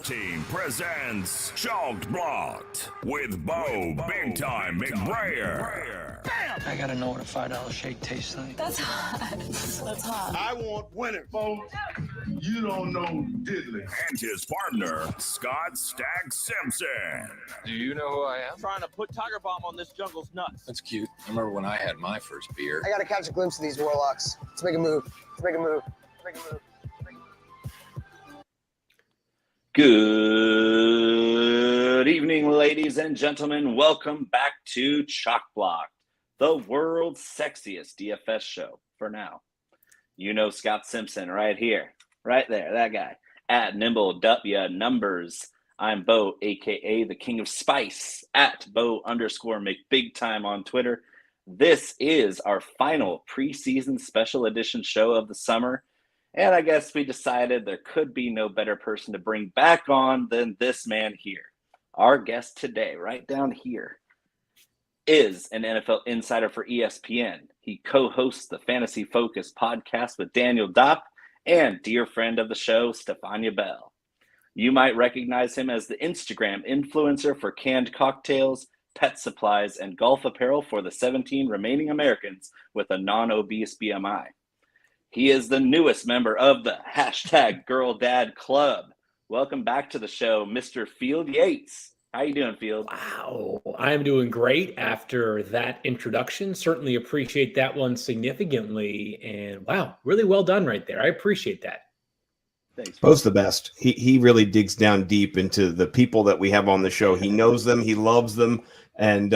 Team presents Chalked Blocked with Bo Big Time McBrayer. Bam! I gotta know what a $5 shake tastes like. That's hot. That's hot. I want winning, folks. You don't know diddly. And his partner, Scott Stag Simpson. Do you know who I am? Trying to put Tiger Bomb on this jungle's nuts. That's cute. I remember when I had my first beer. I gotta catch a glimpse of these warlocks. Let's make a move. Let's make a move. Let's make a move. Good evening, ladies and gentlemen. Welcome back to Chalk Blocked, the world's sexiest DFS show for now. You know Scott Simpson right here, right there, that guy. At Nimble W Numbers. I'm Bo, a.k.a. the King of Spice, at Bo_McBigTime on Twitter. This is our final preseason special edition show of the summer. And I guess we decided there could be no better person to bring back on than this man here. Our guest today, right down here, is an NFL insider for ESPN. He co-hosts the Fantasy Focus podcast with Daniel Dopp and dear friend of the show, Stefania Bell. You might recognize him as the Instagram influencer for canned cocktails, pet supplies, and golf apparel for the 17 remaining Americans with a non-obese BMI. He is the newest member of the #GirlDad Club. Welcome back to the show, Mr. Field Yates. How you doing, Field? Wow, I'm doing great after that introduction. Certainly appreciate that one significantly. And wow, really well done right there. I appreciate that. Thanks. Bo's the best. He really digs down deep into the people that we have on the show. He knows them. He loves them. And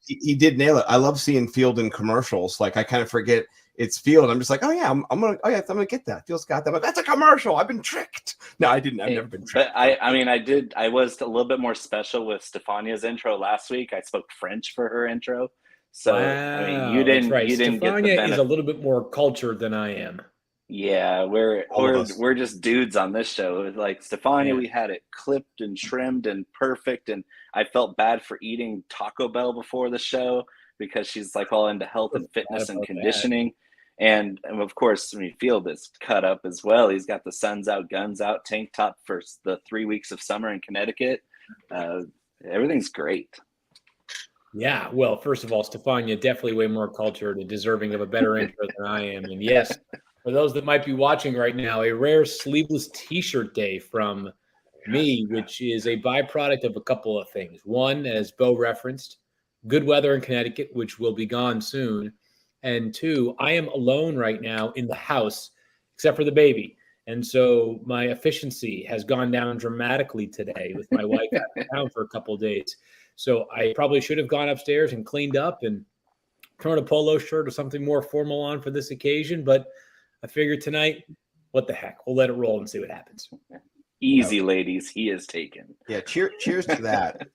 he did nail it. I love seeing Field in commercials. Like, I kind of forget it's Field. I'm just like, I'm gonna get that. Field's got that. But that's a commercial. I've been tricked. No, I didn't. I've never been tricked. But I did. I was a little bit more special with Stefania's intro last week. I spoke French for her intro. So wow, you didn't. Right. You didn't Stefania get the benefit. is a little bit more cultured than I am. Yeah, we're just dudes on this show. Like Stefania, we had it clipped and trimmed and perfect, and I felt bad for eating Taco Bell before the show because she's like all into health and fitness and conditioning. And of course, Field is cut up as well. He's got the Suns Out, Guns Out tank top for the 3 weeks of summer in Connecticut. Everything's great. Yeah, well, first of all, Stefania definitely way more cultured and deserving of a better intro than I am. And yes, for those that might be watching right now, a rare sleeveless T-shirt day from me, which is a byproduct of a couple of things. One, as Bo referenced, good weather in Connecticut, which will be gone soon. And two, I am alone right now in the house, except for the baby. And so my efficiency has gone down dramatically today with my wife out of town for a couple of days. So I probably should have gone upstairs and cleaned up and thrown a polo shirt or something more formal on for this occasion. But I figured tonight, what the heck? We'll let it roll and see what happens. Easy, ladies. He is taken. Yeah, cheers to that.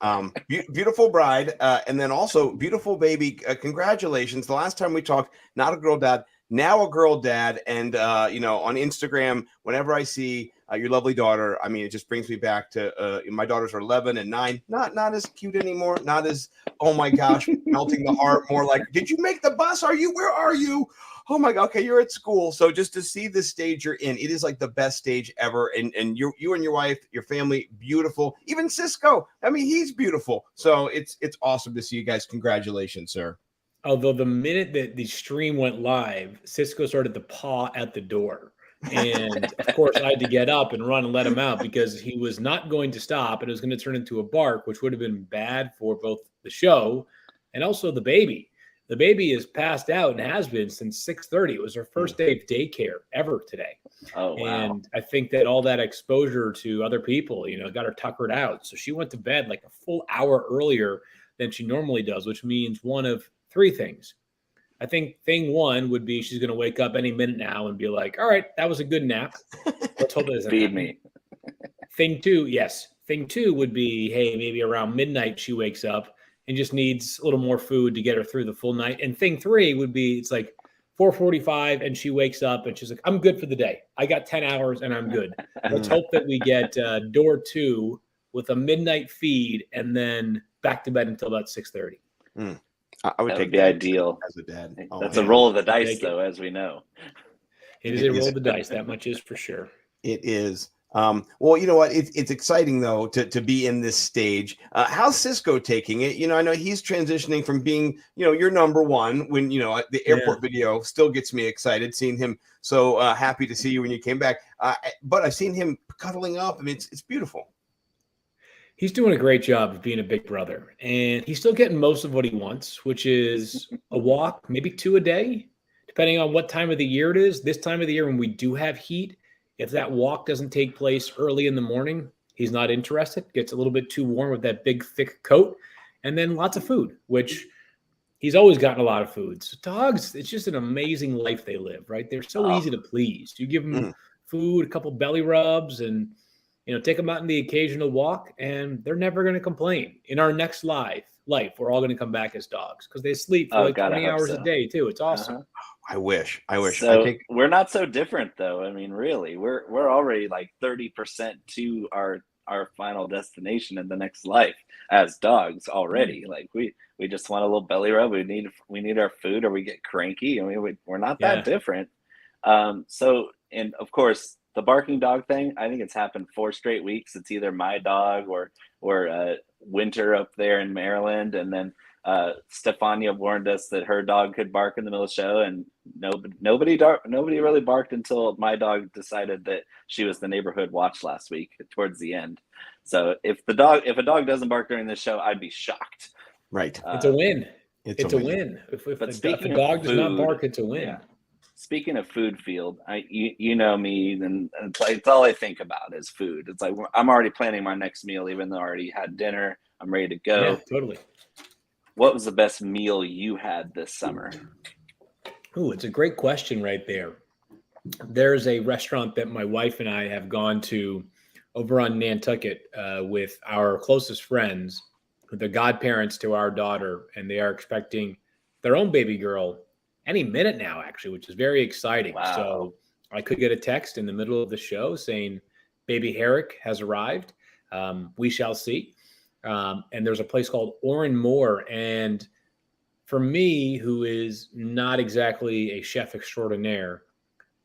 Beautiful bride, and then also beautiful baby. Congratulations. The last time we talked, not a girl dad, now a girl dad. And, on Instagram, whenever I see your lovely daughter, it just brings me back to my daughters are 11 and 9. Not as cute anymore. Not as, oh, my gosh, melting the heart. More like, did you make the bus? Where are you? Oh my God, okay, you're at school. So just to see the stage you're in, it is like the best stage ever. And you and your wife, your family, beautiful. Even Cisco, he's beautiful. So it's awesome to see you guys. Congratulations, sir. Although the minute that the stream went live, Cisco started to paw at the door. And of course, I had to get up and run and let him out because he was not going to stop. And it was going to turn into a bark, which would have been bad for both the show and also the baby. The baby is passed out and has been since 6:30. It was her first day of daycare ever today. Oh, wow. And I think that all that exposure to other people, got her tuckered out. So she went to bed like a full hour earlier than she normally does, which means one of three things. I think thing one would be she's going to wake up any minute now and be like, all right, that was a good nap. Let's hope it doesn't Feed happen. me. Thing two would be, hey, maybe around midnight she wakes up and just needs a little more food to get her through the full night. And thing three would be, it's like 4:45 and she wakes up and she's like, I'm good for the day. I got 10 hours and I'm good. Let's hope that we get door two with a midnight feed and then back to bed until about 6:30. I would that take would be ideal. As a dad. That's a roll of the dice, though, as we know. It is a roll of the dice. That much is for sure. It is. Well, you know what? It's exciting though to be in this stage. How's Cisco taking it? I know he's transitioning from being, your number one when the airport video still gets me excited seeing him. So happy to see you when you came back. But I've seen him cuddling up. I mean, it's beautiful. He's doing a great job of being a big brother, and he's still getting most of what he wants, which is a walk, maybe 2 a day, depending on what time of the year it is. This time of the year when we do have heat, if that walk doesn't take place early in the morning, he's not interested. Gets a little bit too warm with that big, thick coat. And then lots of food, which he's always gotten a lot of food. So dogs, it's just an amazing life they live, right? They're so easy to please. You give them food, a couple belly rubs, and take them out on the occasional walk, and they're never going to complain. In our next life, we're all going to come back as dogs because they sleep for 20 hours a day too. It's awesome. I wish. So we're not so different though. I mean, really, we're already like 30% to our final destination in the next life as dogs already. Like we just want a little belly rub. We need our food, or we get cranky. I mean, we're not that different. So, and of course, the barking dog thing, I think it's happened 4 straight weeks. It's either my dog or Winter up there in Maryland, and then Stefania warned us that her dog could bark in the middle of the show, and nobody really barked until my dog decided that she was the neighborhood watch last week towards the end. So if a dog doesn't bark during this show, I'd be shocked. Right. It's a win. It's a win. If a dog does not bark, it's a win. Yeah. Speaking of food field, you know me, and it's all I think about is food. It's like I'm already planning my next meal, even though I already had dinner. I'm ready to go. Yeah, totally. What was the best meal you had this summer? Ooh, it's a great question right there. There's a restaurant that my wife and I have gone to over on Nantucket with our closest friends, the godparents to our daughter, and they are expecting their own baby girl any minute now, actually, which is very exciting. Wow. So I could get a text in the middle of the show saying, baby Herrick has arrived. We shall see. And there's a place called Orin Moore. And for me, who is not exactly a chef extraordinaire,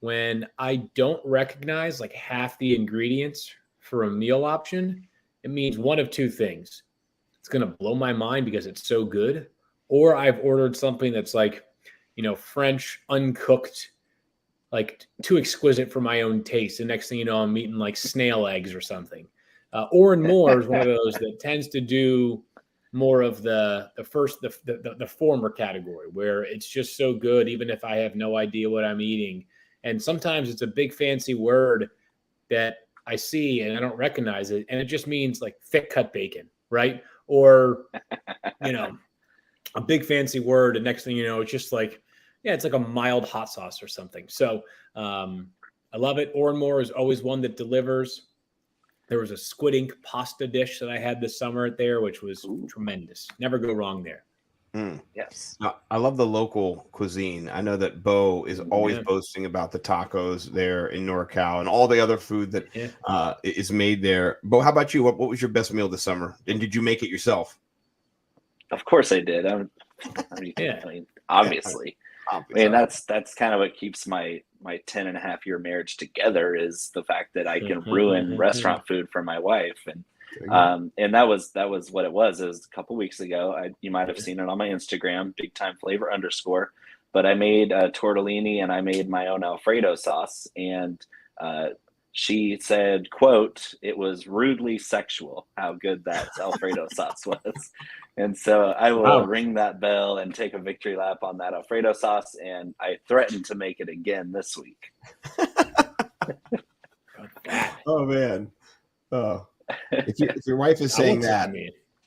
when I don't recognize like half the ingredients for a meal option, it means one of two things. It's going to blow my mind because it's so good. Or I've ordered something that's like, French uncooked, like too exquisite for my own taste. The next thing you know, I'm eating like snail eggs or something. Orin Moore is one of those that tends to do more of the former category, where it's just so good, even if I have no idea what I'm eating. And sometimes it's a big fancy word that I see and I don't recognize it, and it just means like thick cut bacon, right? Or a big fancy word, and next thing you know, it's just like, it's like a mild hot sauce or something. So I love it. Orin Moore is always one that delivers. There was a squid ink pasta dish that I had this summer there, which was tremendous. Never go wrong there. Yes. I love the local cuisine. I know that Bo is always boasting about the tacos there in NorCal and all the other food that is made there. Bo, how about you? What was your best meal this summer? And did you make it yourself? Of course I did. I mean, obviously. I mean, that's kind of what keeps my 10.5-year marriage together, is the fact that I can ruin restaurant food for my wife. And that was what it was. It was a couple weeks ago. You might have seen it on my Instagram, BigTimeFlavor_. But I made tortellini, and I made my own Alfredo sauce. And she said, quote, "It was rudely sexual how good that Alfredo sauce was." And so I will ring that bell and take a victory lap on that Alfredo sauce. And I threaten to make it again this week. Oh, man. Oh, if your wife is saying that,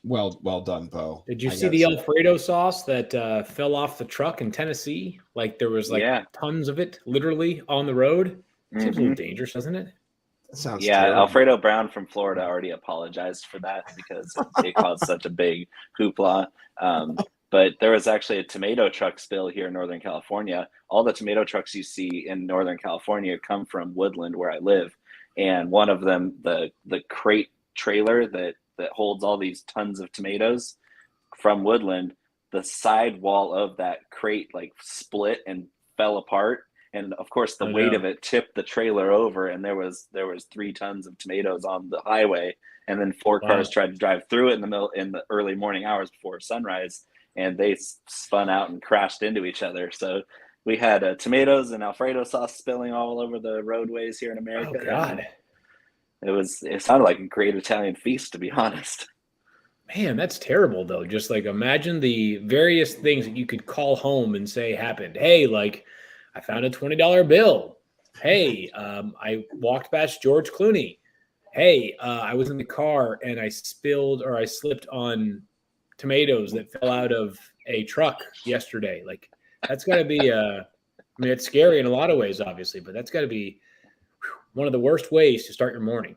well done, Bo. Did you see the Alfredo sauce that fell off the truck in Tennessee? Like there was tons of it literally on the road. Seems a little dangerous, doesn't it? That sounds terrible. Alfredo Brown from Florida already apologized for that because it caused such a big hoopla. But there was actually a tomato truck spill here in Northern California. All the tomato trucks you see in Northern California come from Woodland, where I live. And one of them, the crate trailer that holds all these tons of tomatoes from Woodland, the side wall of that crate like split and fell apart. and of course the Oh, weight no. of it tipped the trailer over, and there was 3 tons of tomatoes on the highway, and then 4 Wow. cars tried to drive through it in the early morning hours before sunrise, and they spun out and crashed into each other. So we had tomatoes and Alfredo sauce spilling all over the roadways here in America. Oh God. It sounded like a great Italian feast, to be honest. Man, that's terrible though. Just like imagine the various things that you could call home and say happened. Hey, like I found a $20 bill. Hey, I walked past George Clooney. Hey, I was in the car and I slipped on tomatoes that fell out of a truck yesterday. Like that's got to be I mean, it's scary in a lot of ways, obviously, but that's got to be one of the worst ways to start your morning.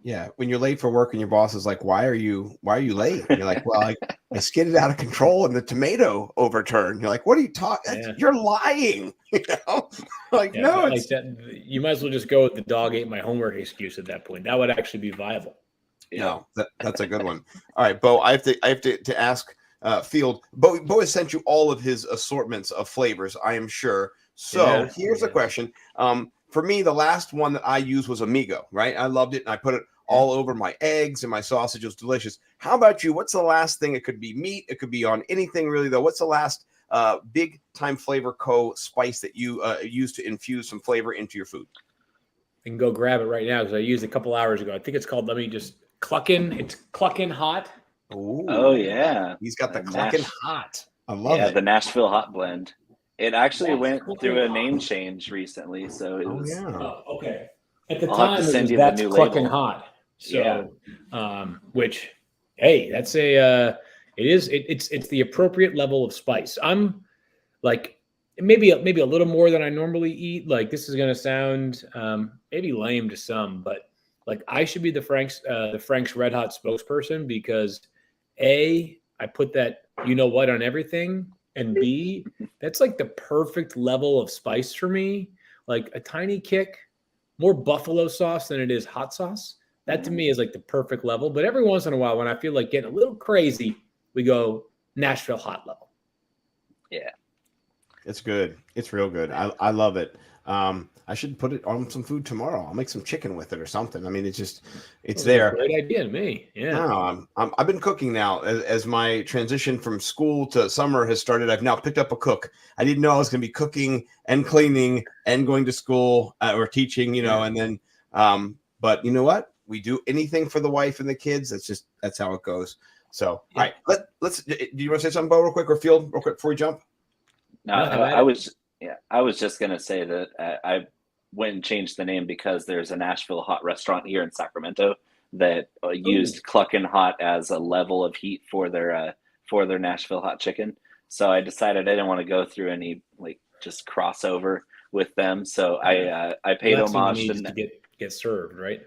Yeah, when you're late for work and your boss is like, "Why are you late?" And you're like, "Well, I skidded out of control and the tomato overturned." You're like, "What are you talking? Yeah. You're lying." You know, like Yeah, no, like it's that. You might as well just go with the dog ate my homework excuse at that point. That would actually be viable. no, that's a good one. All right, Bo, I have to ask Field. Bo has sent you all of his assortments of flavors, I am sure. So Yeah, here's a yeah. question. For me, the last one that I used was Amigo, right? I loved it, and I put it all over my eggs and my sausage. It was delicious. How about you? What's the last thing? It could be meat. It could be on anything really, though. What's the last big time flavor spice that you use to infuse some flavor into your food? I can go grab it right now because I used it a couple hours ago. I think it's called, let me just Cluckin'. It's Cluckin' Hot. Ooh, Oh yeah, he's got the Cluckin' Hot. I love yeah, it. the Nashville Hot Blend. It actually That's went through a Cluckin' name Hot. change recently, so it Oh was. yeah. Oh, okay. At the I'll have time, to it send was you the That's new Cluckin' label. Hot. Yeah. So, which, hey, that's it's the appropriate level of spice. I'm like maybe a little more than I normally eat. Like this is gonna sound maybe lame to some, but like I should be the Frank's Red Hot spokesperson because A, I put that you know what on everything, and B, that's like the perfect level of spice for me. Like a tiny kick, more buffalo sauce than it is hot sauce. That to me is like the perfect level. But every once in a while, when I feel like getting a little crazy, we go Nashville hot level. Yeah. It's good. It's real good. I love it. I should put it on some food tomorrow. I'll make some chicken with it or something. I mean, it's there. Great idea to me. Yeah. No, I've been cooking now as my transition from school to summer has started. I've now picked up a cook. I didn't know I was going to be cooking and cleaning and going to school or teaching, and then, but you know what? We do anything for the wife and the kids. That's how it goes. So, all right, let's, do you want to say something, Bo, real quick, or Field, real quick before we jump? No, I was just gonna say that I went and changed the name because there's a Nashville Hot restaurant here in Sacramento that used Cluckin' Hot as a level of heat for their Nashville Hot chicken. So I decided I didn't want to go through any just crossover with them. So I paid homage to get served, right?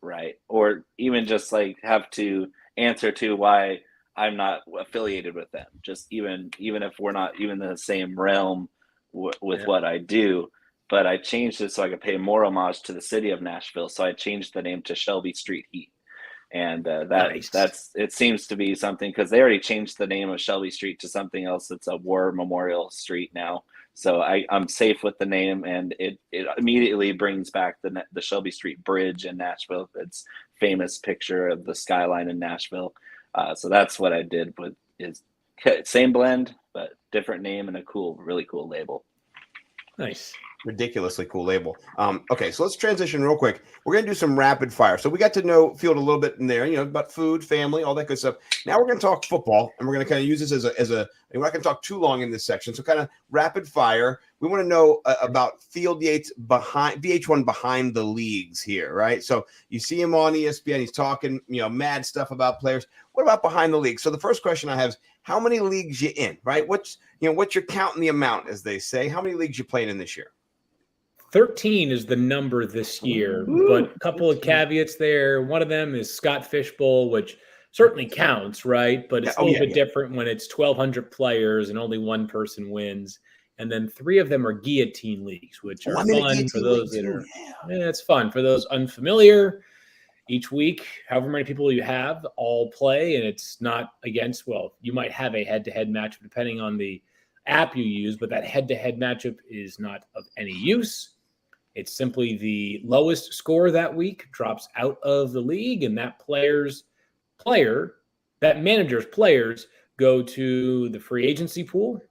Right, or even just have to answer to why I'm not affiliated with them. Just even if we're not even in the same realm with what I do, but I changed it so I could pay more homage to the city of Nashville. So I changed the name to Shelby Street Heat, and that's it seems to be something because they already changed the name of Shelby Street to something else. It's a War Memorial Street now. So I'm safe with the name, and it immediately brings back the Shelby Street Bridge in Nashville. It's famous picture of the skyline in Nashville. So that's what I did with is same blend, but different name and a really cool label. Nice. Ridiculously cool label. Okay, so let's transition real quick. We're going to do some rapid fire. So we got to know Field a little bit in there, about food, family, all that good stuff. Now we're going to talk football, and we're going to kind of use this as a we're not going to talk too long in this section. So kind of rapid fire. We want to know about Field Yates behind VH1 behind the leagues here, right? So you see him on ESPN. He's talking, mad stuff about players. What about behind the leagues? So the first question I have is, how many leagues you in, right? What's you're counting the amount, as they say. How many leagues you playing in this year? 13 is the number this year, but a couple of caveats there. One of them is Scott Fishbowl, which certainly counts, right? But it's a little bit different when it's 1,200 players and only one person wins. And then 3 of them are guillotine leagues, which are fun for those that are. Yeah, it's fun for those unfamiliar. Each week, however many people you have, all play, and it's not against. Well, you might have a head-to-head match depending on the app you use, but that head-to-head matchup is not of any use. It's simply the lowest score that week drops out of the league, and that manager's players go to the free agency pool.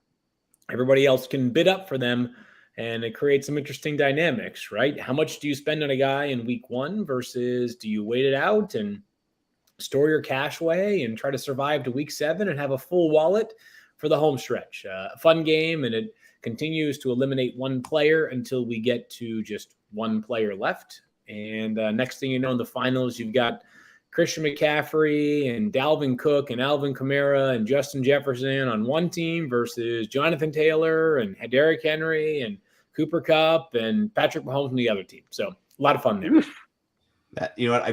Everybody else can bid up for them, and it creates some interesting dynamics, right? How much do you spend on a guy in week 1 versus do you wait it out and store your cash away and try to survive to week 7 and have a full wallet for the home stretch? A fun game, and it continues to eliminate one player until we get to just one player left. And next thing you know, in the finals, you've got Christian McCaffrey and Dalvin Cook and Alvin Kamara and Justin Jefferson on one team versus Jonathan Taylor and Derrick Henry and Cooper Kupp and Patrick Mahomes on the other team. So a lot of fun there. That, you know what?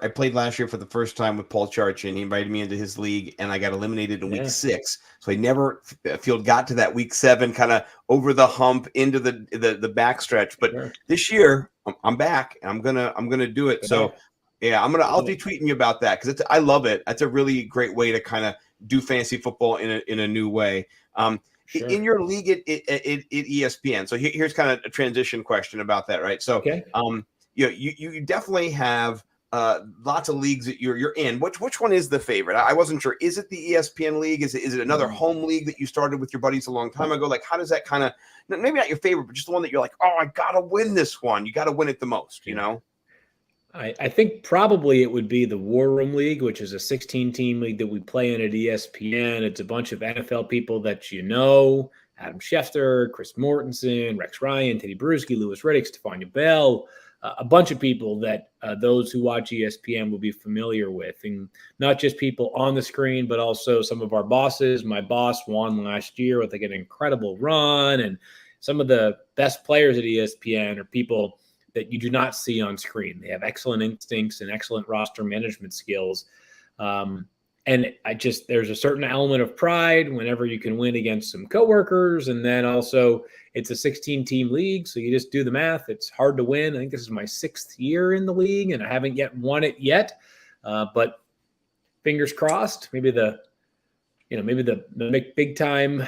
I played last year for the first time with Paul Charch, and he invited me into his league, and I got eliminated in week 6. So I never got to that week 7, kind of over the hump into the backstretch. But this year I'm back, and I'm gonna do it. So yeah, I'll be tweeting you about that because I love it. That's a really great way to kind of do fantasy football in a new way. In your league at ESPN. So here's kind of a transition question about that, right? So you definitely have lots of leagues that you're in. Which one is the favorite? I wasn't sure. Is it the ESPN league? Is it another home league that you started with your buddies a long time ago? Like, how does that kind of, maybe not your favorite, but just the one that you're like, oh, I gotta win this one. You gotta win it the most, you know? I think probably it would be the War Room League, which is a 16-team league that we play in at ESPN. It's a bunch of NFL people that you know: Adam Schefter, Chris Mortensen, Rex Ryan, Teddy Bruschi, Louis Riddick, Stephania Bell. A bunch of people that those who watch ESPN will be familiar with, and not just people on the screen, but also some of our bosses. My boss won last year with like an incredible run, and some of the best players at ESPN are people that you do not see on screen. They have excellent instincts and excellent roster management skills. And there's a certain element of pride whenever you can win against some coworkers. And then also it's a 16-team league. So you just do the math. It's hard to win. I think this is my 6th year in the league, and I haven't yet won it yet. But fingers crossed, maybe the big time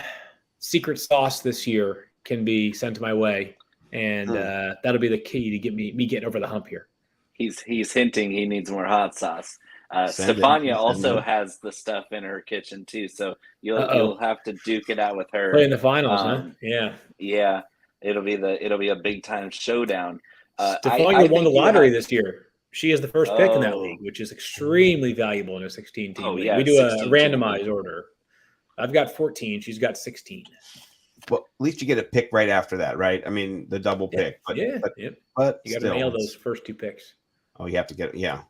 secret sauce this year can be sent my way. And that'll be the key to get me getting over the hump here. He's hinting he needs more hot sauce. Stefania also has the stuff in her kitchen too, so you'll have to duke it out with her. Play in the finals, huh? Yeah. It'll be a big time showdown. Stefania won the lottery this year. She is the first pick in that league, which is extremely valuable in a 16-team league. We do a randomized order. I've got 14. She's got 16. Well, at least you get a pick right after that, right? I mean, the double pick. But you got to nail those first 2 picks. Oh, you have to get it. Yeah.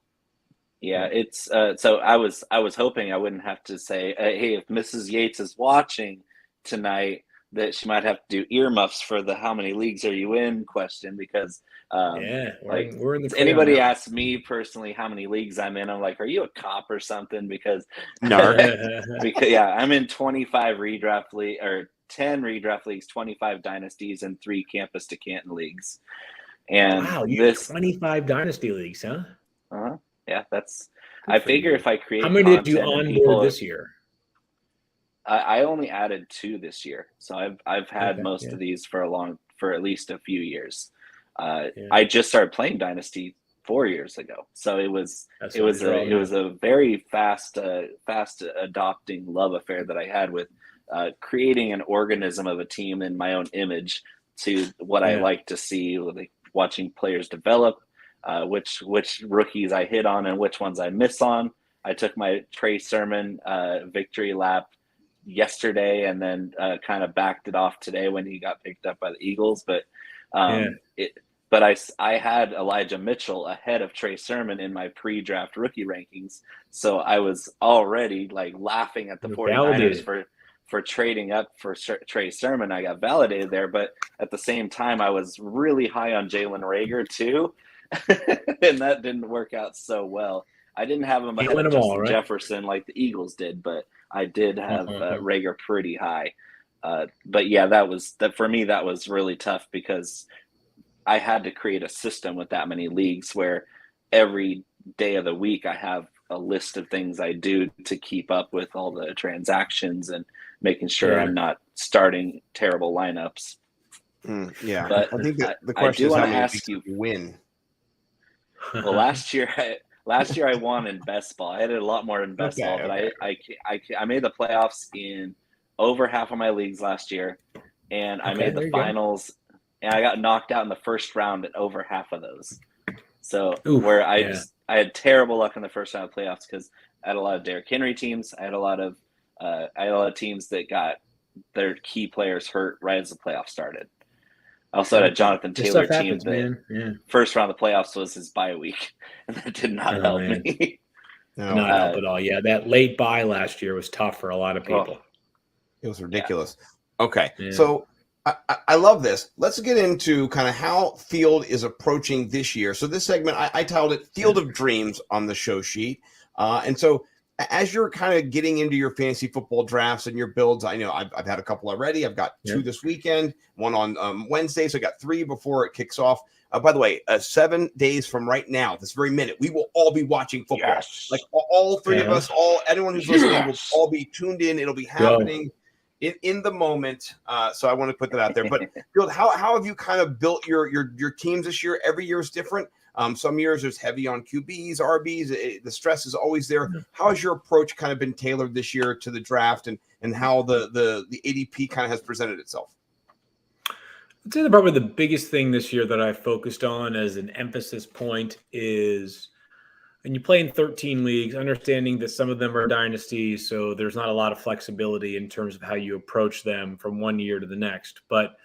Yeah, it's so I was hoping I wouldn't have to say, hey, if Mrs. Yates is watching tonight, that she might have to do earmuffs for the "how many leagues are you in" question, because we're in the anybody asks me personally how many leagues I'm in, I'm like, are you a cop or something? Because I'm in 25 redraft league or 10 redraft leagues, 25 dynasties, and 3 campus to Canton leagues. And wow, you have 25 dynasty leagues, huh? Yeah, that's. I figure if I create. How many did you onboard this year? I only added 2 this year, so I've had most of these for at least a few years. I just started playing Dynasty 4 years ago, so it was a very fast adopting love affair that I had with creating an organism of a team in my own image to what I like to see, like watching players develop, which rookies I hit on and which ones I miss on. I took my Trey Sermon victory lap yesterday and then kind of backed it off today when he got picked up by the Eagles. But I had Elijah Mitchell ahead of Trey Sermon in my pre-draft rookie rankings. So I was already like laughing at the 49ers for trading up for Trey Sermon. I got validated there, but at the same time, I was really high on Jalen Reagor too. And that didn't work out so well. I didn't have him ahead of Justin Jefferson like the Eagles did, but I did have Reagor pretty high. But yeah, for me, that was really tough because I had to create a system with that many leagues where every day of the week, I have a list of things I do to keep up with all the transactions and making sure I'm not starting terrible lineups. Yeah, But I think that the I question do is how want to many ask weeks you. you win. Well, last year I won in best ball. I did a lot more in best ball, but I made the playoffs in over half of my leagues last year, and I made the finals, and I got knocked out in the first round at over half of those. So I had terrible luck in the first round of playoffs because I had a lot of Derrick Henry teams. I had a lot of teams that got their key players hurt right as the playoffs started. I also had a Jonathan Taylor team that first round of the playoffs was his bye week, and that did not help me. Not help at all. Yeah, that late bye last year was tough for a lot of people. It was ridiculous. Okay, so I love this. Let's get into kind of how Field is approaching this year. So this segment, I titled it Field of Dreams on the show sheet. And so as you're kind of getting into your fantasy football drafts and your builds, I know I've had a couple already. I've got 2 this weekend, one on Wednesday. So I got 3 before it kicks off. By the way, 7 days from right now, this very minute, we will all be watching football. Yes. Like all 3 of us, anyone who's listening will all be tuned in. It'll be happening in the moment. So I want to put that out there. But Field, how have you kind of built your teams this year? Every year is different. Some years there's heavy on QBs, RBs. The stress is always there. How has your approach kind of been tailored this year to the draft and how the ADP kind of has presented itself? I'd say probably the biggest thing this year that I focused on as an emphasis point is when you play in 13 leagues, understanding that some of them are dynasties, so there's not a lot of flexibility in terms of how you approach them from one year to the next. But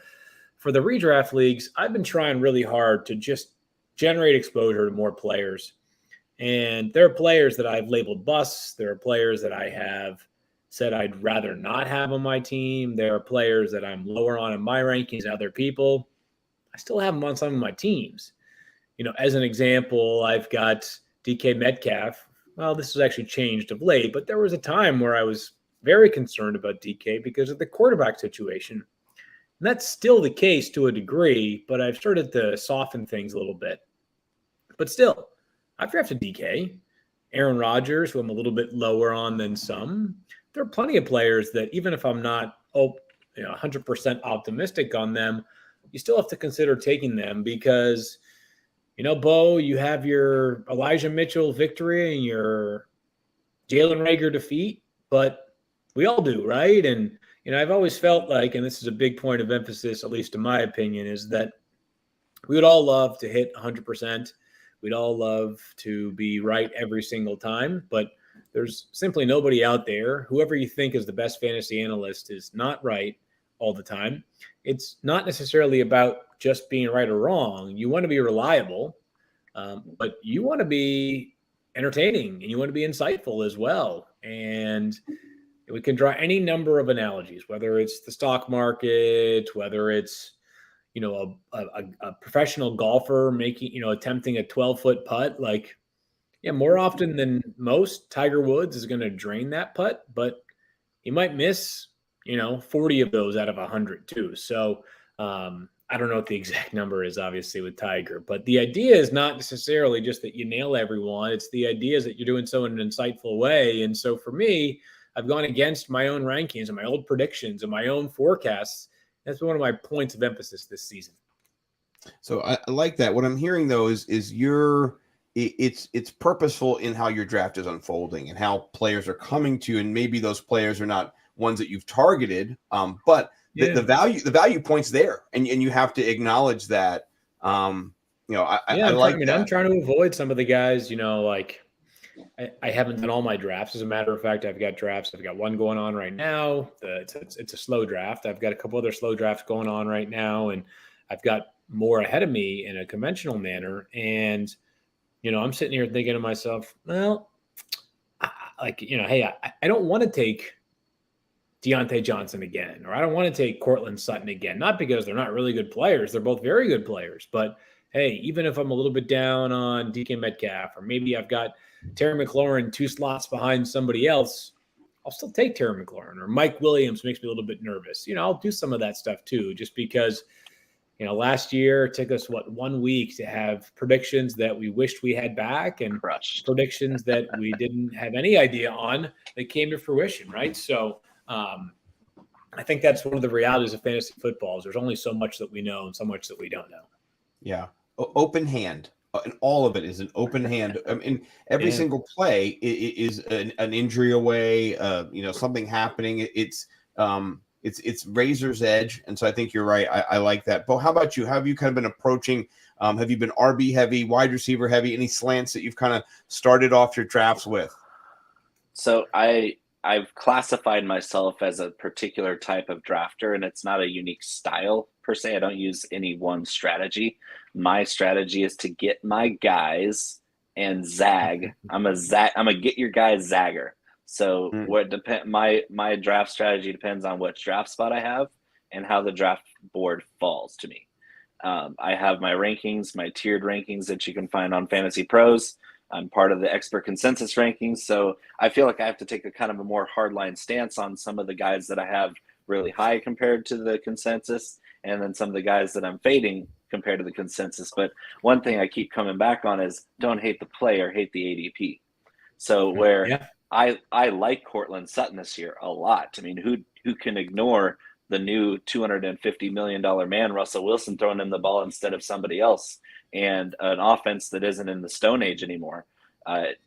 for the redraft leagues, I've been trying really hard to just generate exposure to more players. And there are players that I've labeled busts. There are players that I have said I'd rather not have on my team. There are players that I'm lower on in my rankings than other people. I still have them on some of my teams. You know, as an example, I've got DK Metcalf. Well, this has actually changed of late, but there was a time where I was very concerned about DK because of the quarterback situation. And that's still the case to a degree, but I've started to soften things a little bit. But still, I've drafted DK, Aaron Rodgers, who I'm a little bit lower on than some. There are plenty of players that even if I'm not 100% optimistic on them, you still have to consider taking them because, you know, Bo, you have your Elijah Mitchell victory and your Jalen Reagor defeat, but we all do, right? And, you know, I've always felt like, and this is a big point of emphasis, at least in my opinion, is that we would all love to hit 100%. We'd all love to be right every single time, but there's simply nobody out there. Whoever you think is the best fantasy analyst is not right all the time. It's not necessarily about just being right or wrong. You want to be reliable, but you want to be entertaining and you want to be insightful as well. And we can draw any number of analogies, whether it's the stock market, whether it's, you know, a professional golfer making, attempting a 12-foot putt. Like, yeah, more often than most, Tiger Woods is going to drain that putt, but he might miss, 40 of those out of 100 too. So I don't know what the exact number is, obviously, with Tiger, but the idea is not necessarily just that you nail everyone. It's the idea is that you're doing so in an insightful way. And so for me, I've gone against my own rankings and my old predictions and my own forecasts. That's one of my points of emphasis this season. So I like that. What I'm hearing though is it's purposeful in how your draft is unfolding and how players are coming to you, and maybe those players are not ones that you've targeted, but the value point's there, and you have to acknowledge that. I like that. I'm trying to avoid some of the guys, I haven't done all my drafts. As a matter of fact, I've got drafts. I've got one going on right now. It's a slow draft. I've got a couple other slow drafts going on right now, and I've got more ahead of me in a conventional manner. And, I'm sitting here thinking to myself, well, hey, I don't want to take Deontay Johnson again, or I don't want to take Cortland Sutton again. Not because they're not really good players. They're both very good players. But, hey, even if I'm a little bit down on DK Metcalf, or maybe I've got Terry McLaurin 2 slots behind somebody else, I'll still take Terry McLaurin. Or Mike Williams makes me a little bit nervous. I'll do some of that stuff too, just because, last year it took us 1 week to have predictions that we wished we had back and predictions that we didn't have any idea on that came to fruition, right? So I think that's one of the realities of fantasy football is there's only so much that we know and so much that we don't know. Yeah. Open hand. And all of it is an open hand. I mean, every single play is an injury away, something happening. It's razor's edge. And so I think you're right. I like that. Bo, how about you? How have you kind of been approaching? Have you been RB heavy, wide receiver heavy? Any slants that you've kind of started off your drafts with? So I've classified myself as a particular type of drafter, and it's not a unique style per se. I don't use any one strategy. My strategy is to get my guys and zag. I'm a get your guys zagger. So my draft strategy depends on which draft spot I have and how the draft board falls to me. I have my rankings, my tiered rankings that you can find on Fantasy Pros. I'm part of the expert consensus rankings. So I feel like I have to take a kind of a more hardline stance on some of the guys that I have really high compared to the consensus, and then some of the guys that I'm fading compared to the consensus. But one thing I keep coming back on is don't hate the player, hate the ADP. So where I like Cortland Sutton this year a lot. I mean, who can ignore the new $250 million man, Russell Wilson, throwing him the ball instead of somebody else, and an offense that isn't in the Stone Age anymore.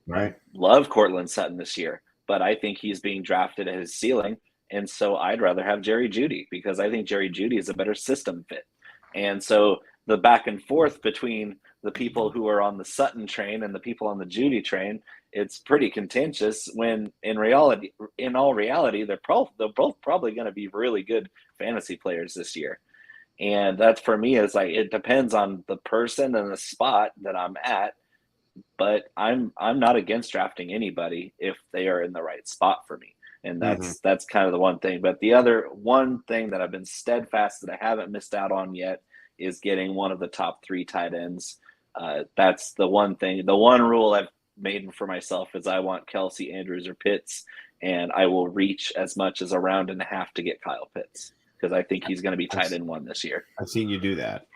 Right. Love Cortland Sutton this year, but I think he's being drafted at his ceiling. And so I'd rather have Jerry Jeudy because I think Jerry Jeudy is a better system fit. And so the back and forth between the people who are on the Sutton train and the people on the Jeudy train, it's pretty contentious when in all reality, they're both probably going to be really good fantasy players this year. And that's for me is like, it depends on the person and the spot that I'm at, but I'm not against drafting anybody if they are in the right spot for me. And that's kind of the one thing. But the other one thing that I've been steadfast that I haven't missed out on yet is getting one of the top 3 tight ends. That's the one thing. The one rule I've made for myself is I want Kelsey, Andrews, or Pitts, and I will reach as much as a round and a half to get Kyle Pitts because I think he's going to be tight end 1 this year. I've seen you do that.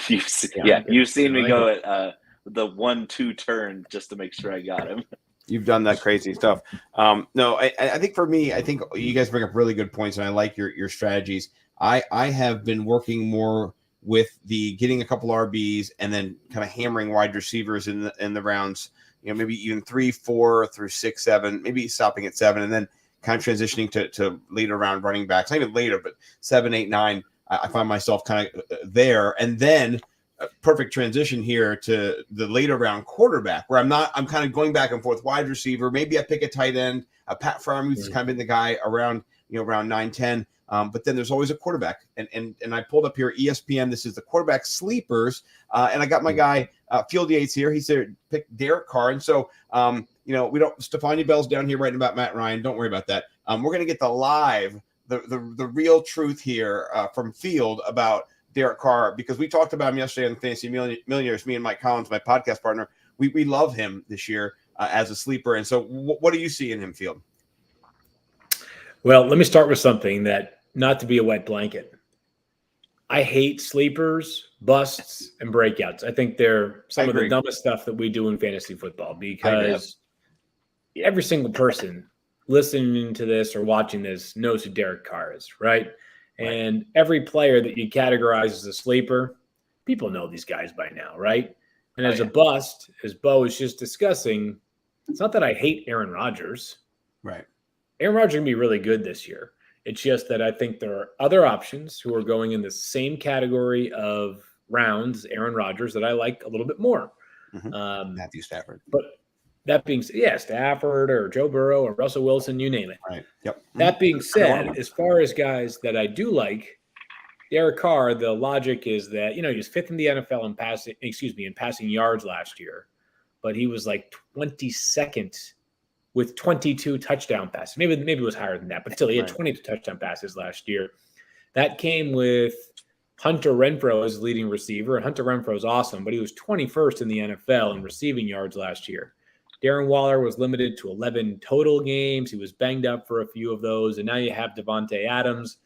You've seen me go at the 1-2 turn just to make sure I got him. You've done that crazy stuff. No, I think for me, I think you guys bring up really good points, and I like your strategies. I have been working more with the getting a couple RBs and then kind of hammering wide receivers in the rounds, maybe even 3, 4 through 6, 7, maybe stopping at 7, and then kind of transitioning to later round running backs, not even later, but 7, 8, 9. I find myself kind of there, and then a perfect transition here to the later round quarterback where I'm kind of going back and forth wide receiver. Maybe I pick a tight end. Pat Freiermuth has kind of been the guy around 9, 10. But then there's always a quarterback. And I pulled up here ESPN. This is the quarterback sleepers. And I got my guy Field Yates here. He said pick Derek Carr. And so we don't Stefania Bell's down here writing about Matt Ryan. Don't worry about that. We're going to get the real truth here from Field about Derek Carr, because we talked about him yesterday on Fantasy Millionaires, me and Mike Collins, my podcast partner. We love him this year as a sleeper. And so what do you see in him, Field? Well, let me start with something that, not to be a wet blanket. I hate sleepers, busts, and breakouts. I think they're some of the dumbest stuff that we do in fantasy football because every single person listening to this or watching this knows who Derek Carr is, right? And every player that you categorize as a sleeper, people know these guys by now, right? And as a bust, as Bo was just discussing, it's not that I hate Aaron Rodgers. Right. Aaron Rodgers is going to be really good this year. It's just that I think there are other options who are going in the same category of rounds, Aaron Rodgers, that I like a little bit more. Matthew Stafford. But that being said, Stafford or Joe Burrow or Russell Wilson, you name it. Right. Yep. That being said, as far as guys that I do like, Derek Carr, the logic is that, he was 5th in the NFL in passing yards last year, but he was like 22nd with 22 touchdown passes. Maybe it was higher than that, but still he had 22 touchdown passes last year. That came with Hunter Renfrow as leading receiver, and Hunter Renfrow is awesome, but he was 21st in the NFL in receiving yards last year. Darren Waller was limited to 11 total games. He was banged up for a few of those, and now you have Devontae Adams.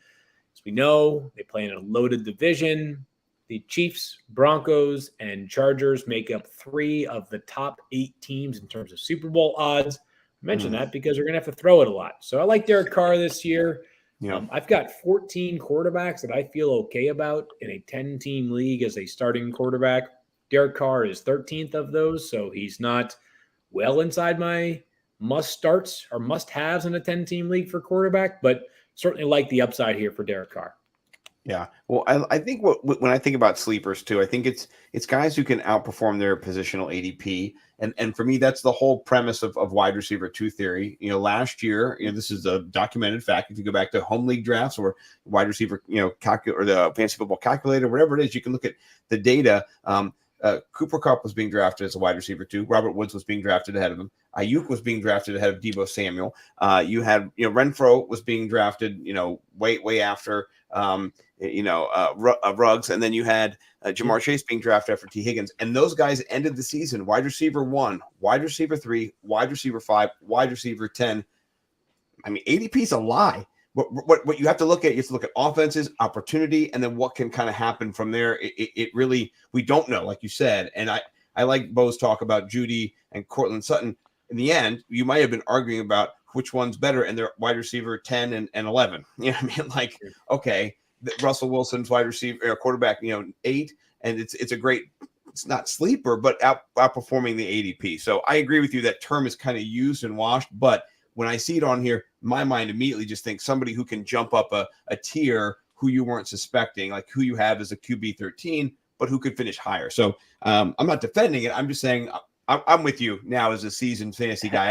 As we know, they play in a loaded division. The Chiefs, Broncos, and Chargers make up 3 of the top 8 teams in terms of Super Bowl odds. I mention that because they're going to have to throw it a lot. So I like Derek Carr this year. Yeah. I've got 14 quarterbacks that I feel okay about in a 10-team league as a starting quarterback. Derek Carr is 13th of those, so he's not well inside my must-starts or must-haves in a 10-team league for quarterback, but certainly like the upside here for Derek Carr. Yeah. Well, I think when I think about sleepers too, I think it's guys who can outperform their positional ADP. And for me, that's the whole premise of wide receiver 2 theory. Last year, this is a documented fact. If you go back to home league drafts or wide receiver, or the fantasy football calculator, whatever it is, you can look at the data. Cooper Kupp was being drafted as a wide receiver 2. Robert Woods was being drafted ahead of him. Ayuk was being drafted ahead of Deebo Samuel. You had, Renfro was being drafted, way after, Ruggs. And then you had Jamar Chase being drafted after T. Higgins. And those guys ended the season wide receiver 1, wide receiver 3, wide receiver 5, wide receiver 10. I mean, ADP is a lie. What you have to look at, offenses, opportunity, and then what can kind of happen from there. It really, we don't know, like you said. And I like Bo's talk about Judy and Cortland Sutton. In the end, you might have been arguing about which one's better, and they're wide receiver 10 and 11. You know what I mean? Like, okay, Russell Wilson's wide receiver, quarterback, 8, and it's a great, it's not sleeper, but outperforming the ADP. So I agree with you. That term is kind of used and washed, but when I see it on here, my mind immediately just thinks somebody who can jump up a tier who you weren't suspecting, like who you have as a QB 13, but who could finish higher. So I'm not defending it. I'm just saying I'm with you now as a seasoned fantasy guy.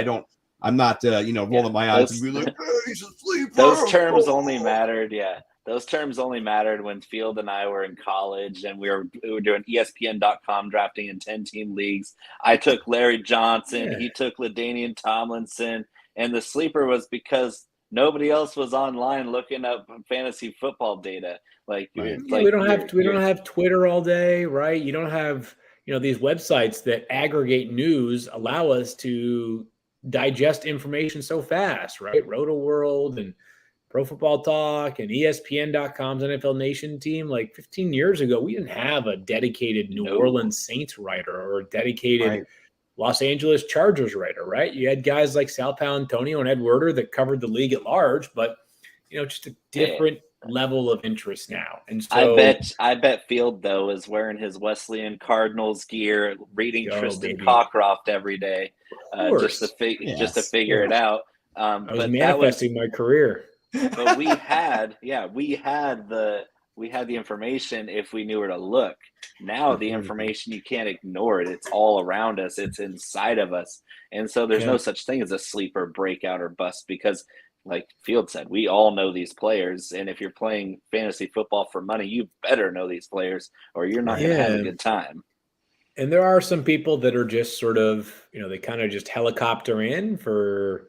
I'm not rolling my eyes and be like, hey, he's a sleeper. Those terms only mattered. Yeah. Those terms only mattered when Field and I were in college and we were doing ESPN.com drafting in 10-team leagues. I took Larry Johnson. Yeah. He took LaDainian Tomlinson. And the sleeper was because nobody else was online looking up fantasy football data. Like, right. We don't have Twitter all day, right? You don't have, these websites that aggregate news allow us to digest information so fast, right? Roto World and Pro Football Talk and ESPN.com's NFL Nation team. Like 15 years ago, we didn't have a dedicated New Orleans Saints writer or a dedicated Los Angeles Chargers writer, right? You had guys like Sal Paolantonio and Ed Werder that covered the league at large, but just a different level of interest now. And so I bet Field though is wearing his Wesleyan Cardinals gear, reading Tristan Cockcroft every day, just to figure it out. I was manifesting my career. But we had the information if we knew where to look. Now the information, you can't ignore it. It's all around us. It's inside of us. And so there's no such thing as a sleeper, breakout, or bust because, like Field said, we all know these players. And if you're playing fantasy football for money, you better know these players or you're not going to have a good time. And there are some people that are just sort of, they kind of just helicopter in for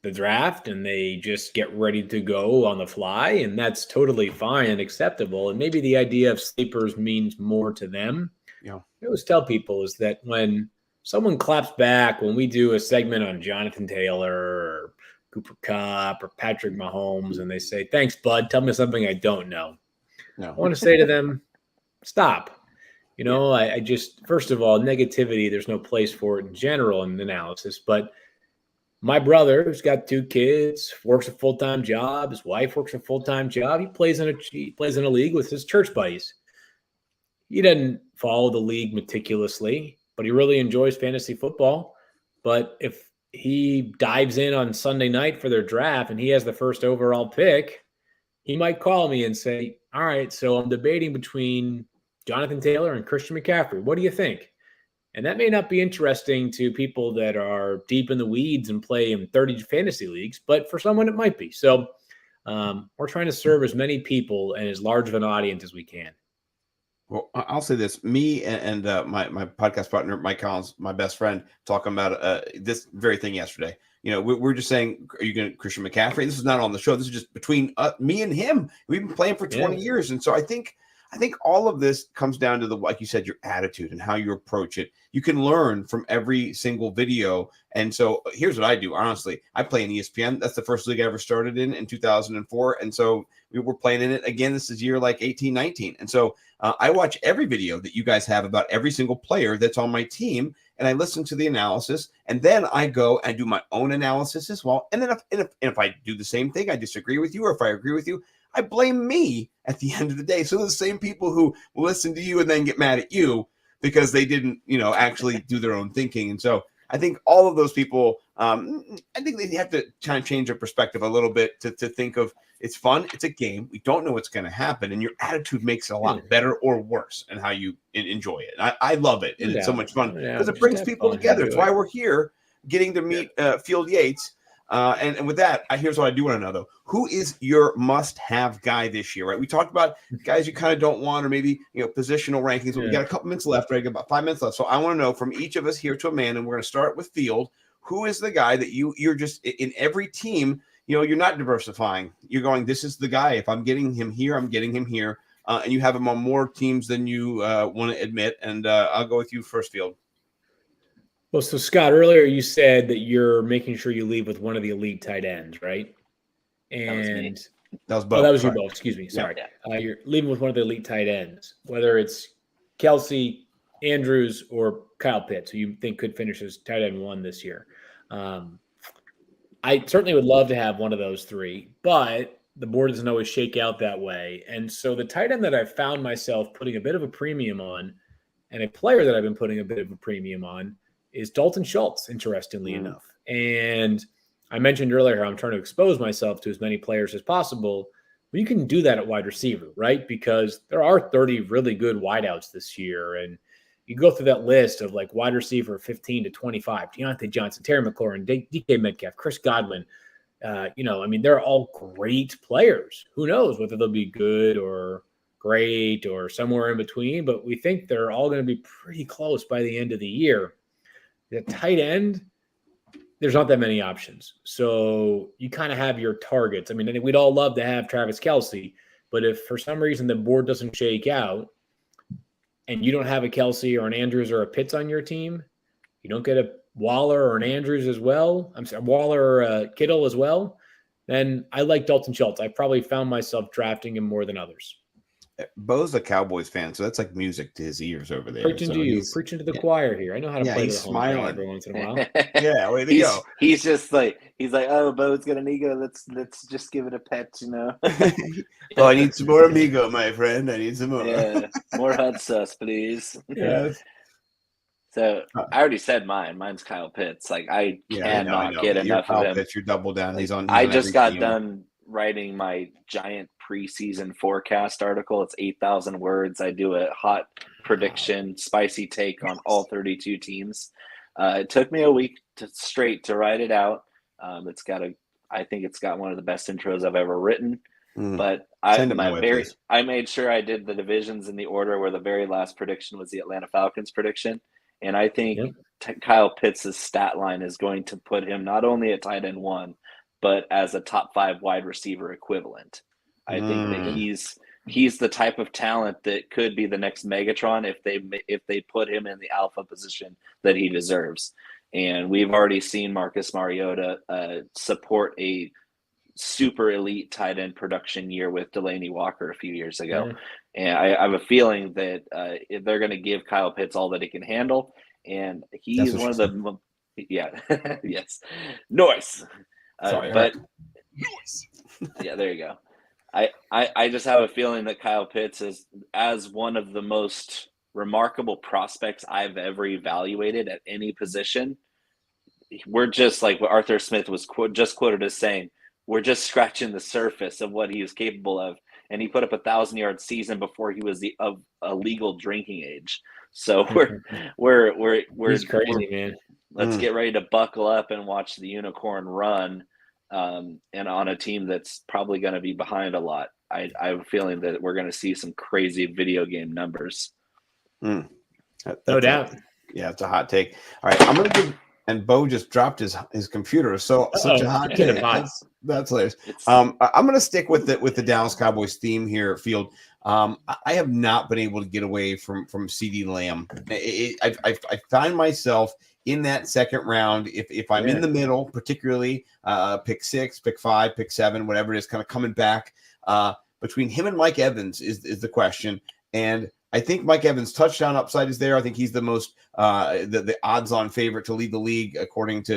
the draft and they just get ready to go on the fly, and that's totally fine and acceptable. And maybe the idea of sleepers means more to them. I always tell people is that when someone claps back, when we do a segment on Jonathan Taylor or Cooper Kupp or Patrick Mahomes, and they say, thanks, bud, tell me something I don't know. I want to say to them, stop. I just, first of all, negativity, there's no place for it in general in analysis, but my brother, who's got 2 kids, works a full-time job. His wife works a full-time job. He plays in a league with his church buddies. He doesn't follow the league meticulously, but he really enjoys fantasy football. But if he dives in on Sunday night for their draft and he has the first overall pick, he might call me and say, all right, so I'm debating between Jonathan Taylor and Christian McCaffrey. What do you think? And that may not be interesting to people that are deep in the weeds and play in 30 fantasy leagues, but for someone it might be. So we're trying to serve as many people and as large of an audience as we can. Well, I'll say this. Me and my podcast partner, Mike Collins, my best friend, talking about this very thing yesterday. We're just saying, are you going to Christian McCaffrey? This is not on the show. This is just between me and him. We've been playing for 20 years. And so I think I think all of this comes down to like you said, your attitude and how you approach it. You can learn from every single video. And so here's what I do. Honestly, I play in ESPN. That's the first league I ever started in 2004. And so we were playing in it again. This is year like 18, 19. And so I watch every video that you guys have about every single player that's on my team, and I listen to the analysis, and then I go and do my own analysis as well. And then if I do the same thing, I disagree with you, or if I agree with you, I blame me at the end of the day. So the same people who will listen to you and then get mad at you because they didn't, actually do their own thinking. And so I think all of those people, I think they have to kind of change their perspective a little bit to think of it's fun. It's a game. We don't know what's going to happen. And your attitude makes it a lot better or worse and how you enjoy it. I love it. And it's so much fun because it brings people together. It's why we're here getting to meet Field Yates. And with that, here's what I do want to know, though. Who is your must-have guy this year, right? We talked about guys you kind of don't want, or maybe, positional rankings. But we got a couple minutes left, right? About 5 minutes left. So I want to know from each of us here to a man, and we're going to start with Field. Who is the guy that you're just in every team, you're not diversifying. You're going, this is the guy. If I'm getting him here, I'm getting him here. And you have him on more teams than you want to admit. And I'll go with you first, Field. Well, so Scott, earlier you said that you're making sure you leave with one of the elite tight ends, right? And that was Bo. That was you, Bo. Excuse me. Sorry. Yeah. You're leaving with one of the elite tight ends, whether it's Kelsey, Andrews, or Kyle Pitts, who you think could finish as tight end 1 this year. I certainly would love to have one of those 3, but the board doesn't always shake out that way. And so the tight end that I've found myself putting a bit of a premium on, and a player that I've been putting a bit of a premium on, is Dalton Schultz, interestingly enough. And I mentioned earlier how I'm trying to expose myself to as many players as possible. But you can do that at wide receiver, right? Because there are 30 really good wideouts this year. And you go through that list of like wide receiver 15 to 25, Deontay Johnson, Terry McLaurin, DK Metcalf, Chris Godwin. They're all great players. Who knows whether they'll be good or great or somewhere in between, but we think they're all going to be pretty close by the end of the year. The tight end, there's not that many options. So you kind of have your targets. I mean, we'd all love to have Travis Kelce, but if for some reason the board doesn't shake out and you don't have a Kelsey or an Andrews or a Pitts on your team, you don't get a Waller or an Andrews as well, Waller or a Kittle as well, then I like Dalton Schultz. I probably found myself drafting him more than others. Bo's a Cowboys fan, so that's like music to his ears over there. Preaching to the choir here. I know how to play the home every once in a while. Yeah, way to go. He's just like oh, Bo's got an ego. Let's just give it a pet, Oh, I need some more amigo, my friend. I need some more. Yeah, more hot sauce, please. Yeah. So I already said mine. Mine's Kyle Pitts. Like I cannot get enough of him. Pitts, you're double down. He's on. I just got done writing my giant preseason forecast article. It's 8,000 words. I do a hot prediction, spicy take on all 32 teams. It took me a week straight to write it out. I think it's got one of the best intros I've ever written. But I made sure I did the divisions in the order where the very last prediction was the Atlanta Falcons prediction. And I think Kyle Pitts' stat line is going to put him not only at tight end 1, but as a top 5 wide receiver equivalent. I think that he's the type of talent that could be the next Megatron if they put him in the alpha position that he deserves. And we've already seen Marcus Mariota support a super elite tight end production year with Delaney Walker a few years ago. And I have a feeling that they're going to give Kyle Pitts all that he can handle. And he's one of the yes. Noise. Yeah, there you go. I just have a feeling that Kyle Pitts is as one of the most remarkable prospects I've ever evaluated at any position. We're just like what Arthur Smith was just quoted as saying, we're just scratching the surface of what he is capable of. And he put up 1,000-yard season before he was of a legal drinking age. So we're crazy, man. Let's get ready to buckle up and watch the unicorn run. And on a team that's probably going to be behind a lot. I have a feeling that we're going to see some crazy video game numbers. No doubt. Yeah, it's a hot take. All right, I'm going to give And Bo just dropped his computer. So such a hot take. That's hilarious. I'm going to stick with the Dallas Cowboys theme here, Field. I have not been able to get away from CeeDee Lamb. I find myself in that second round, if I'm in the middle, particularly pick 6, pick 5, pick 7, whatever it is, kind of coming back between him and Mike Evans is the question. And I think Mike Evans' touchdown upside is there. I think he's the most the odds-on favorite to lead the league according to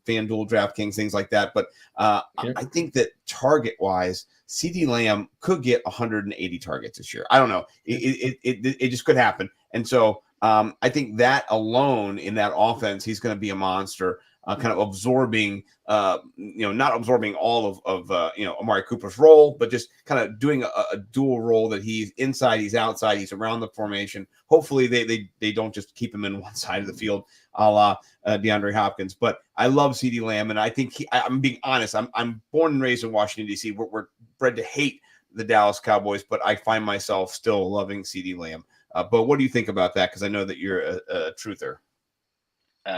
FanDuel, DraftKings, things like that. But I think that target-wise, CeeDee Lamb could get 180 targets this year. I don't know. It just could happen. And so I think that alone in that offense, he's going to be a monster. Kind of absorbing, not absorbing all of Amari Cooper's role, but just kind of doing a dual role that he's inside, he's outside, he's around the formation. Hopefully they don't just keep him in one side of the field, a la DeAndre Hopkins. But I love CeeDee Lamb, and I think I'm being honest. I'm born and raised in Washington, D.C. We're bred to hate the Dallas Cowboys, but I find myself still loving CeeDee Lamb. But what do you think about that? Because I know that you're a truther.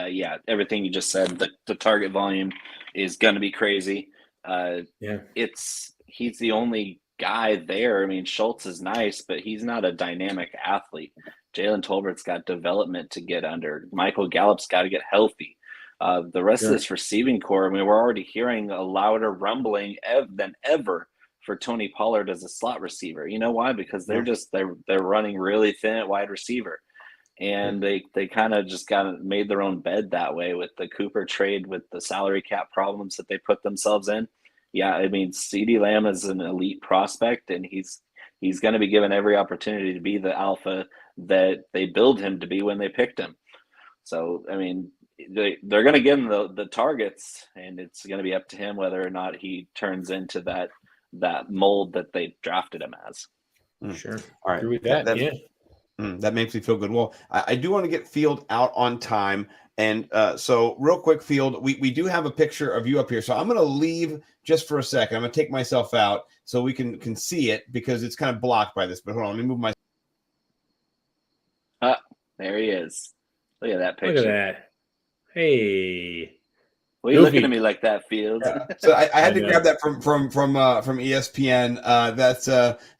Yeah, everything you just said. The target volume is going to be crazy. He's the only guy there. I mean, Schultz is nice, but he's not a dynamic athlete. Jalen Tolbert's got development to get under. Michael Gallup's got to get healthy. The rest of this receiving core, I mean, we're already hearing a louder rumbling than ever for Tony Pollard as a slot receiver. You know why? Because they're running really thin at wide receiver. And they kind of just made their own bed that way with the Cooper trade, with the salary cap problems that they put themselves in. Yeah, I mean, CeeDee Lamb is an elite prospect, and he's going to be given every opportunity to be the alpha that they build him to be when they picked him. So, I mean, they're going to give him the targets, and it's going to be up to him whether or not he turns into that mold that they drafted him as. Sure. All right. Agree with that. That makes me feel good. Well, I do want to get Field out on time. And so real quick, Field, we do have a picture of you up here. So I'm going to leave just for a second. I'm going to take myself out so we can see it because it's kind of blocked by this. But hold on, let me move my. There he is. Look at that picture. Look at that. Hey. Why are you looking at me like that, Fields? Yeah. So I had to grab that from ESPN. That's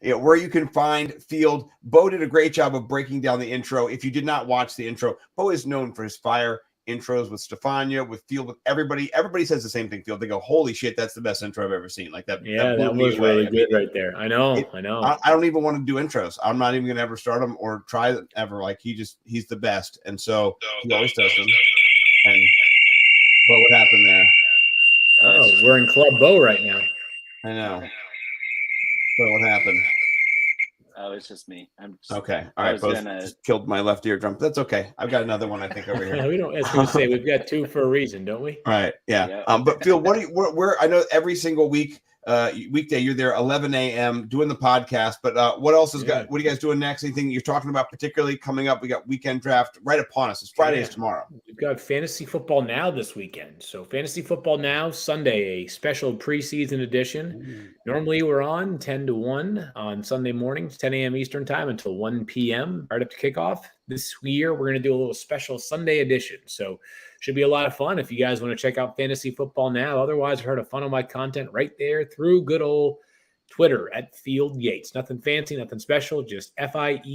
where you can find Field. Bo did a great job of breaking down the intro. If you did not watch the intro, Bo is known for his fire intros with Stefania, with Field, with everybody. Everybody says the same thing, Field. They go, "Holy shit, that's the best intro I've ever seen!" Like that. Yeah, that was really good right there. I know. I don't even want to do intros. I'm not even going to ever start them or try them ever. Like he's the best, and so he always does them. And but what happened there? Oh, we're in Club Bo right now. I know. So what happened? Oh, it's just me. Okay. All right. Both just killed my left eardrum. That's okay. I've got another one, I think, over here. We don't. As we say, we've got two for a reason, don't we? Right. Yeah. But Phil, where I know every single weekday you're there 11 a.m. doing the podcast. But what else what are you guys doing next? Anything you're talking about particularly coming up? We got weekend draft right upon us. It's Fridays tomorrow. We've got Fantasy Football Now this weekend. So Fantasy Football Now Sunday, a special preseason edition. Normally we're on 10 to 1 on Sunday mornings, 10 a.m. Eastern time until 1 p.m. right up to kickoff. This year we're going to do a little special Sunday edition. So should be a lot of fun if you guys want to check out Fantasy Football Now. Otherwise, I've heard a ton of my content right there through good old Twitter at Field Yates. Nothing fancy, nothing special, just FIELDYATES.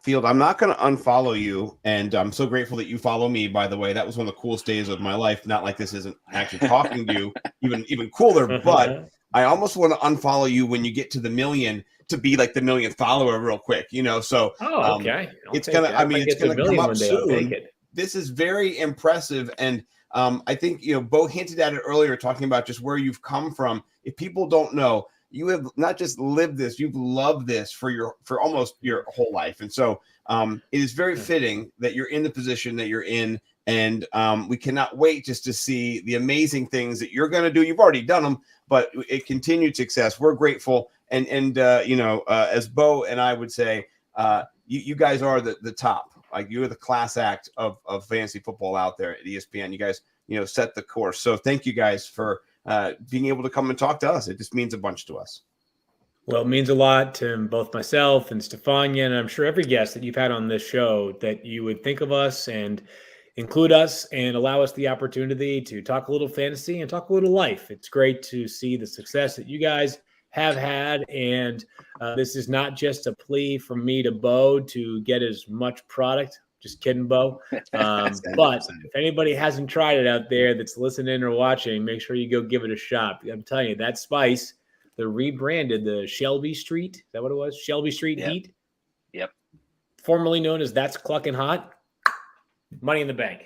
Field, I'm not going to unfollow you, and I'm so grateful that you follow me, by the way. That was one of the coolest days of my life. Not like this isn't actually talking to you, even cooler, but I almost want to unfollow you when you get to the million to be like the millionth follower real quick, so okay. It's gonna come up soon. This is very impressive, and I think Bo hinted at it earlier, talking about just where you've come from. If people don't know, you have not just lived this, you've loved this for almost your whole life, and so it is very fitting that you're in the position that you're in, and we cannot wait just to see the amazing things that you're going to do. You've already done them, but it continued success. We're grateful. And as Bo and I would say, you guys are the top. Like you're the class act of fantasy football out there at ESPN. You guys, set the course. So thank you guys for being able to come and talk to us. It just means a bunch to us. Well, it means a lot to both myself and Stefania, and I'm sure every guest that you've had on this show, that you would think of us and include us and allow us the opportunity to talk a little fantasy and talk a little life. It's great to see the success that you guys have had. And this is not just a plea from me to Bo to get as much product. Just kidding, Bo. But if anybody hasn't tried it out there that's listening or watching, make sure you go give it a shot. I'm telling you, that spice, they're rebranded the Shelby Street. Is that what it was? Shelby Street Heat? Yep. Formerly known as That's Clucking Hot. Money in the bank.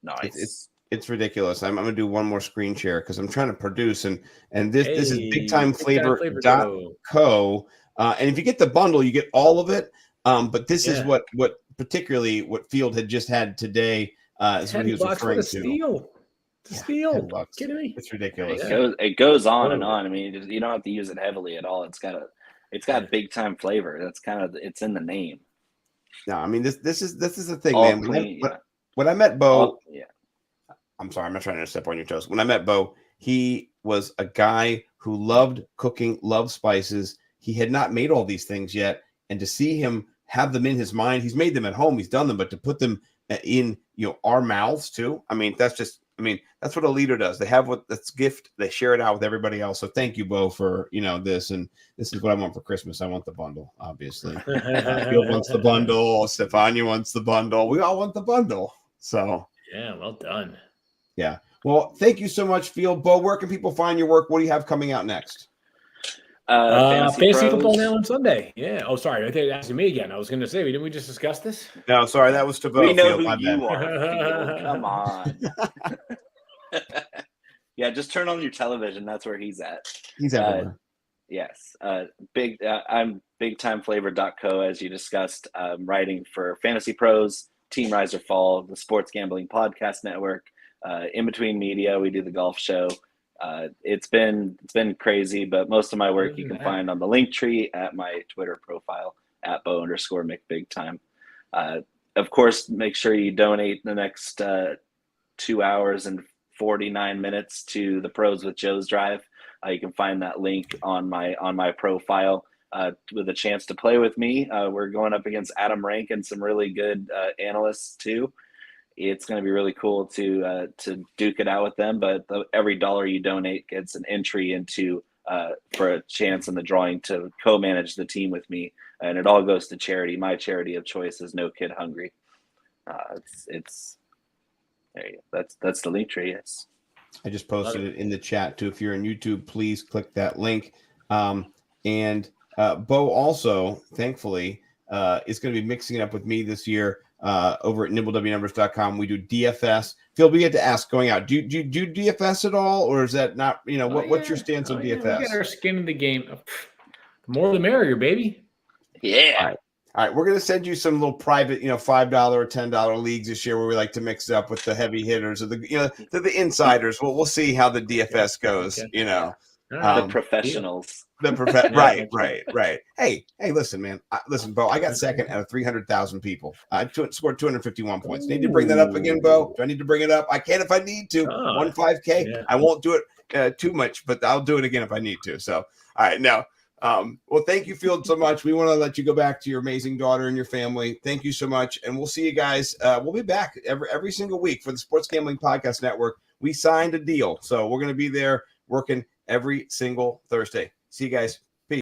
Nice. It's ridiculous. I'm gonna do one more screen share because I'm trying to produce and this is bigtimeflavor.co. And if you get the bundle, you get all of it. But this is what particularly what Field had just had today is what he was referring to. Steal. Steal. Kidding me? It's ridiculous. It goes on and on. I mean, you don't have to use it heavily at all. It's got big time flavor. That's it's in the name. No, I mean this is the thing, All man. clean, When I met Bo, yeah. I'm sorry, I'm not trying to step on your toes. When I met Bo, he was a guy who loved cooking, loved spices. He had not made all these things yet, and to see him have them in his mind, he's made them at home, he's done them, but to put them in our mouths too. I mean, that's what a leader does. They have that's gift. They share it out with everybody else. So thank you, Bo, for this. And this is what I want for Christmas. I want the bundle, obviously. Field wants the bundle. Stefania wants the bundle. We all want the bundle. So yeah, well done. Yeah. Well, thank you so much, Field. Bo, where can people find your work? What do you have coming out next? Fantasy football now on Sunday. Yeah. Oh, sorry. I think you're asking me again. I was going to say, didn't we just discuss this? No, sorry. That was to Bo. We know who you are. Field. Come on. Yeah, just turn on your television. That's where he's at. He's everywhere. Yes. I'm bigtimeflavor.co, as you discussed. Writing for Fantasy Pros, Team Rise or Fall, the Sports Gambling Podcast Network. In between media, we do the golf show. It's been crazy, but most of my work you can find on the link tree at my Twitter profile at @Bo_McBigTime. Of course, make sure you donate the next 2 hours and 49 minutes to the Pros with Joe's Drive. You can find that link on my profile with a chance to play with me. We're going up against Adam Rank and some really good analysts too. It's going to be really cool to duke it out with them. But every dollar you donate gets an entry into for a chance in the drawing to co-manage the team with me, and it all goes to charity. My charity of choice is No Kid Hungry. It's there you go. That's the link tree. Yes. I just posted it in the chat too. If you're on YouTube, please click that link. And Bo also, thankfully, is going to be mixing it up with me this year over at nibblewnumbers.com. We do DFS. Phil, we had to ask going out, do you do DFS at all, or is that not, what's your stance on DFS? We got our skin in the game. The more the merrier, baby. Yeah. All right, we're going to send you some little private, $5 or $10 leagues this year where we like to mix it up with the heavy hitters or the insiders. Well, we'll see how the DFS goes, The professionals. Right. Hey, listen, man. Listen, Bo, I got second out of 300,000 people. I scored 251 points. Need to bring that up again, Bo? Do I need to bring it up? I can if I need to. 5K. Yeah. I won't do it too much, but I'll do it again if I need to. So, all right, now. Well, thank you, Field, so much. We want to let you go back to your amazing daughter and your family. Thank you so much. And we'll see you guys. We'll be back every single week for the Sports Gambling Podcast Network. We signed a deal, so we're going to be there working every single Thursday. See you guys.